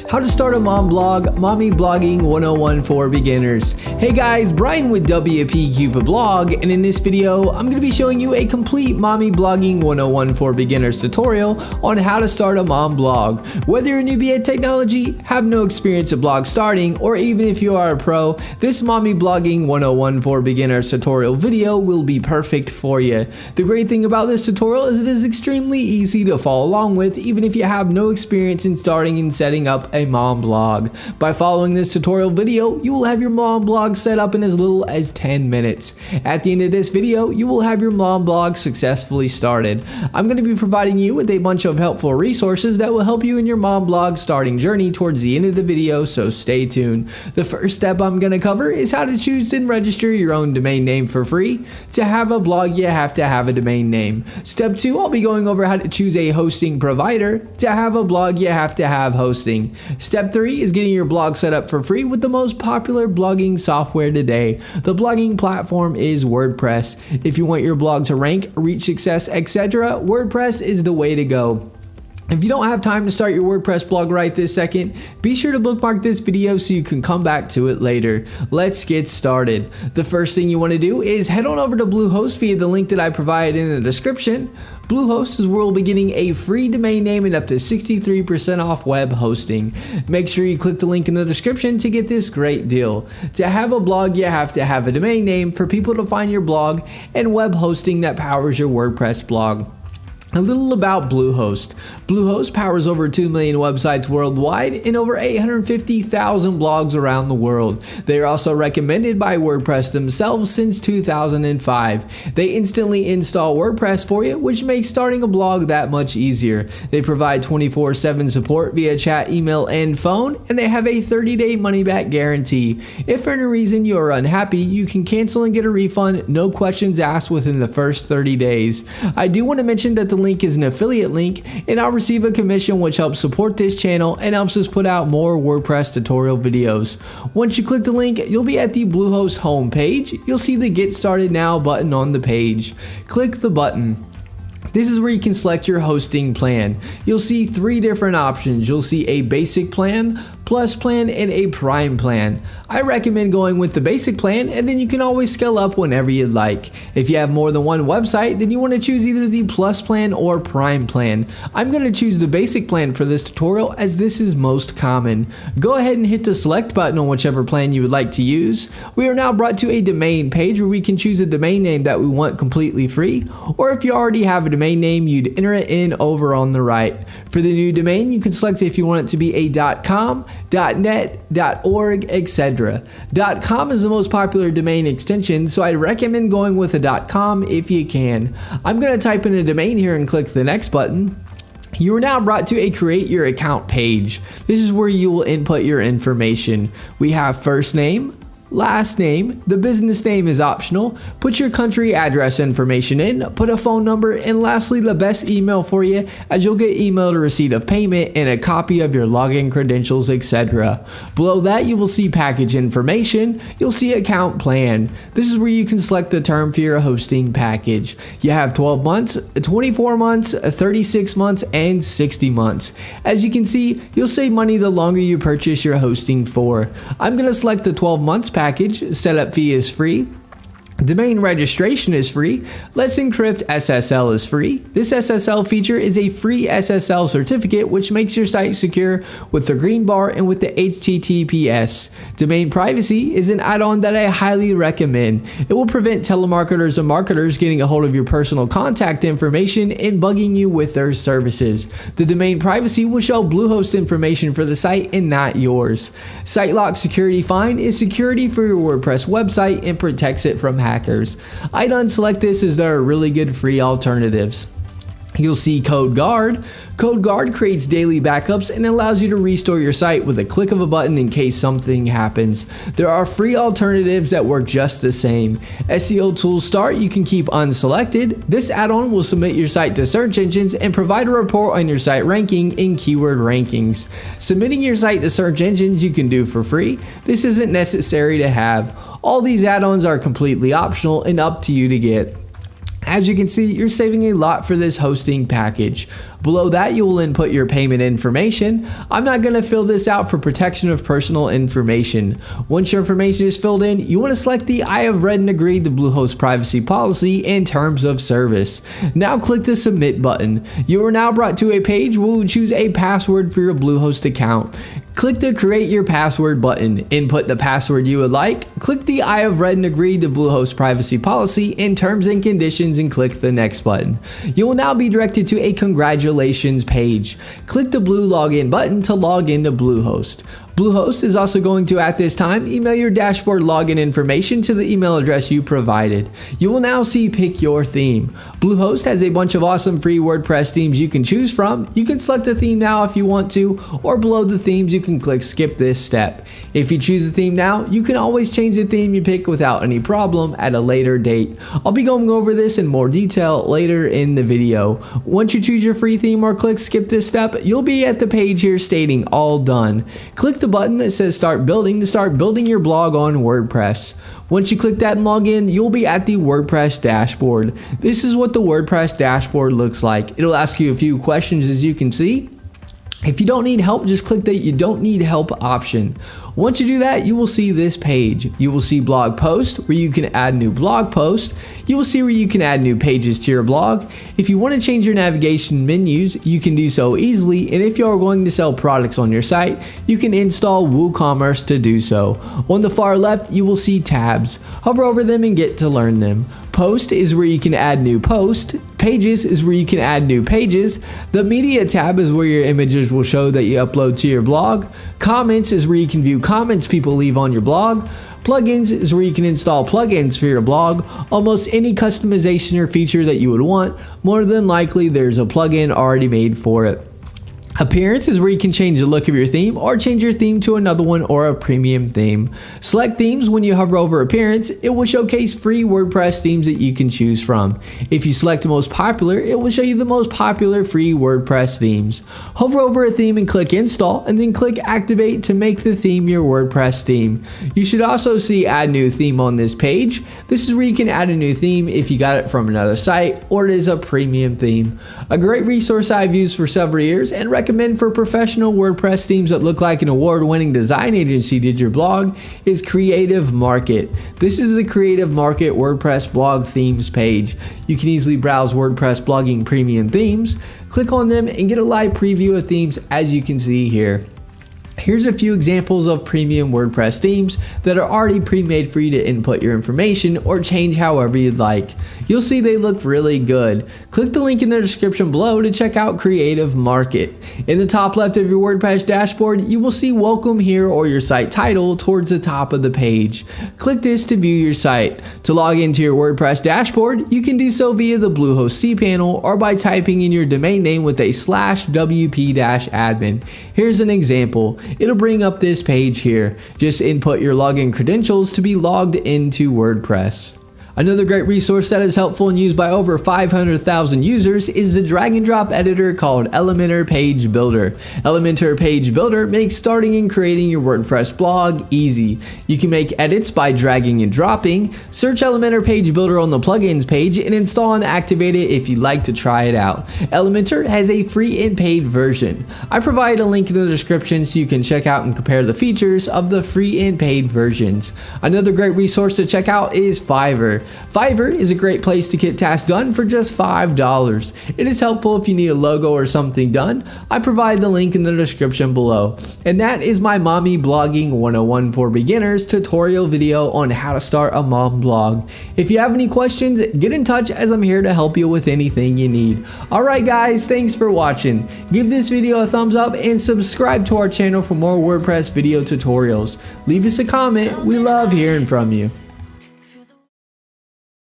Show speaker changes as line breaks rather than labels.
How to start a mom blog, Mommy Blogging 101 for beginners. Hey guys, Brian with WP Cupid Blog, and in this video, I'm going to be showing you a complete Mommy Blogging 101 for beginners tutorial on how to start a mom blog. Whether you're a newbie at technology, have no experience at blog starting, or even if you are a pro, this Mommy Blogging 101 for beginners tutorial video will be perfect for you. The great thing about this tutorial is it is extremely easy to follow along with, even if you have no experience in starting and setting up a mom blog. By following this tutorial video, you will have your mom blog set up in as little as 10 minutes. At the end of this video, you will have your mom blog successfully started. I'm going to be providing you with a bunch of helpful resources that will help you in your mom blog starting journey towards the end of the video, so stay tuned. The first step I'm going to cover is how to choose and register your own domain name for free. To have a blog, you have to have a domain name. Step 2, I'll be going over how to choose a hosting provider. To have a blog, you have to have hosting. Step 3 is getting your blog set up for free with the most popular blogging software today. The blogging platform is WordPress. If you want your blog to rank, reach success, etc., WordPress is the way to go. If you don't have time to start your WordPress blog right this second, be sure to bookmark this video so you can come back to it later. Let's get started. The first thing you want to do is head on over to Bluehost via the link that I provided in the description. Bluehost is where we'll be getting a free domain name and up to 63% off web hosting. Make sure you click the link in the description to get this great deal. To have a blog, you have to have a domain name for people to find your blog and web hosting that powers your WordPress blog. A little about Bluehost. Bluehost powers over 2 million websites worldwide and over 850,000 blogs around the world. They are also recommended by WordPress themselves since 2005. They instantly install WordPress for you, which makes starting a blog that much easier. They provide 24/7 support via chat, email, and phone, and they have a 30-day money-back guarantee. If for any reason you are unhappy, you can cancel and get a refund, no questions asked within the first 30 days. I do want to mention that the link is an affiliate link, and I'll receive a commission which helps support this channel and helps us put out more WordPress tutorial videos. Once you click the link, you'll be at the Bluehost homepage. You'll see the Get Started Now button on the page. Click the button. This is where you can select your hosting plan. You'll see 3 different options. You'll see a basic plan, plus plan, and a prime plan. I recommend going with the basic plan, and then you can always scale up whenever you'd like. If you have more than one website, then you want to choose either the plus plan or prime plan. I'm going to choose the basic plan for this tutorial as this is most common. Go ahead and hit the select button on whichever plan you would like to use. We are now brought to a domain page where we can choose a domain name that we want completely free, or if you already have a domain name, you'd enter it in over on the right. For the new domain, you can select if you want it to be a .com, .net, .org, etc. .com is the most popular domain extension, so I recommend going with a .com if you can. I'm going to type in a domain here and click the next button. You are now brought to a create your account page. This is where you will input your information. We have first name, last name, the business name is optional, put your country address information in, put a phone number, and lastly the best email for you, as you'll get emailed a receipt of payment and a copy of your login credentials, etc. Below that you will see package information, you'll see account plan. This is where you can select the term for your hosting package. You have 12 months, 24 months, 36 months, and 60 months. As you can see, you'll save money the longer you purchase your hosting for. I'm going to select the 12 months package. Setup fee is free. Domain registration is free. Let's Encrypt SSL is free. This SSL feature is a free SSL certificate which makes your site secure with the green bar and with the HTTPS. Domain privacy is an add-on that I highly recommend. It will prevent telemarketers and marketers getting a hold of your personal contact information and bugging you with their services. The domain privacy will show Bluehost information for the site and not yours. SiteLock Security Find is security for your WordPress website and protects it from hackers. I'd unselect this as there are really good free alternatives. You'll see Code Guard. Code Guard creates daily backups and allows you to restore your site with a click of a button in case something happens. There are free alternatives that work just the same. SEO Tools Start you can keep unselected. This add-on will submit your site to search engines and provide a report on your site ranking in keyword rankings. Submitting your site to search engines you can do for free. This isn't necessary to have. All these add-ons are completely optional and up to you to get. As you can see, you're saving a lot for this hosting package. Below that, you will input your payment information. I'm not going to fill this out for protection of personal information. Once your information is filled in, you want to select the I have read and agreed to Bluehost privacy policy and terms of service. Now click the submit button. You are now brought to a page where we choose a password for your Bluehost account. Click the create your password button. Input the password you would like. Click the I have read and agreed to Bluehost privacy policy and terms and conditions and click the next button. You will now be directed to a congratulations page. Click the blue login button to log into Bluehost. Bluehost is also going to, at this time, email your dashboard login information to the email address you provided. You will now see pick your theme. Bluehost has a bunch of awesome free WordPress themes you can choose from. You can select a theme now if you want to, or below the themes you can click skip this step. If you choose a theme now, you can always change the theme you pick without any problem at a later date. I'll be going over this in more detail later in the video. Once you choose your free theme or click skip this step, you'll be at the page here stating all done. Click the button that says start building to start building your blog on WordPress. Once you click that and log in, you'll be at the WordPress dashboard. This is what the WordPress dashboard looks like. It'll ask you a few questions, as you can see. If you don't need help, just click the you don't need help option. Once you do that, you will see this page. You will see blog post where you can add new blog posts. You will see where you can add new pages to your blog. If you want to change your navigation menus, you can do so easily. And if you are going to sell products on your site, you can install WooCommerce to do so. On the far left, you will see tabs. Hover over them and get to learn them. Post is where you can add new posts. Pages is where you can add new pages. The media tab is where your images will show that you upload to your blog. Comments is where you can view comments people leave on your blog. Plugins is where you can install plugins for your blog. Almost any customization or feature that you would want, more than likely there's a plugin already made for it. Appearance is where you can change the look of your theme or change your theme to another one or a premium theme. Select themes. When you hover over appearance, it will showcase free WordPress themes that you can choose from. If you select the most popular, it will show you the most popular free WordPress themes. Hover over a theme and click install, and then click activate to make the theme your WordPress theme. You should also see add new theme on this page. This is where you can add a new theme if you got it from another site or it is a premium theme. A great resource I've used for several years and recommend for professional WordPress themes that look like an award-winning design agency did your blog is Creative Market. This is the Creative Market WordPress blog themes page. You can easily browse WordPress blogging premium themes, click on them, and get a live preview of themes as you can see here. Here's a few examples of premium WordPress themes that are already pre-made for you to input your information or change however you'd like. You'll see they look really good. Click the link in the description below to check out Creative Market. In the top left of your WordPress dashboard, you will see Welcome Here or your site title towards the top of the page. Click this to view your site. To log into your WordPress dashboard, you can do so via the Bluehost cPanel or by typing in your domain name with a /wp-admin. Here's an example. It'll bring up this page here. Just input your login credentials to be logged into WordPress. Another great resource that is helpful and used by over 500,000 users is the drag and drop editor called Elementor Page Builder. Elementor Page Builder makes starting and creating your WordPress blog easy. You can make edits by dragging and dropping. Search Elementor Page Builder on the plugins page and install and activate it if you'd like to try it out. Elementor has a free and paid version. I provide a link in the description so you can check out and compare the features of the free and paid versions. Another great resource to check out is Fiverr. Fiverr is a great place to get tasks done for just $5. It is helpful if you need a logo or something done. I provide the link in the description below. And that is my Mommy Blogging 101 for Beginners tutorial video on how to start a mom blog. If you have any questions, get in touch as I'm here to help you with anything you need. Alright guys, thanks for watching. Give this video a thumbs up and subscribe to our channel for more WordPress video tutorials. Leave us a comment. We love hearing from you.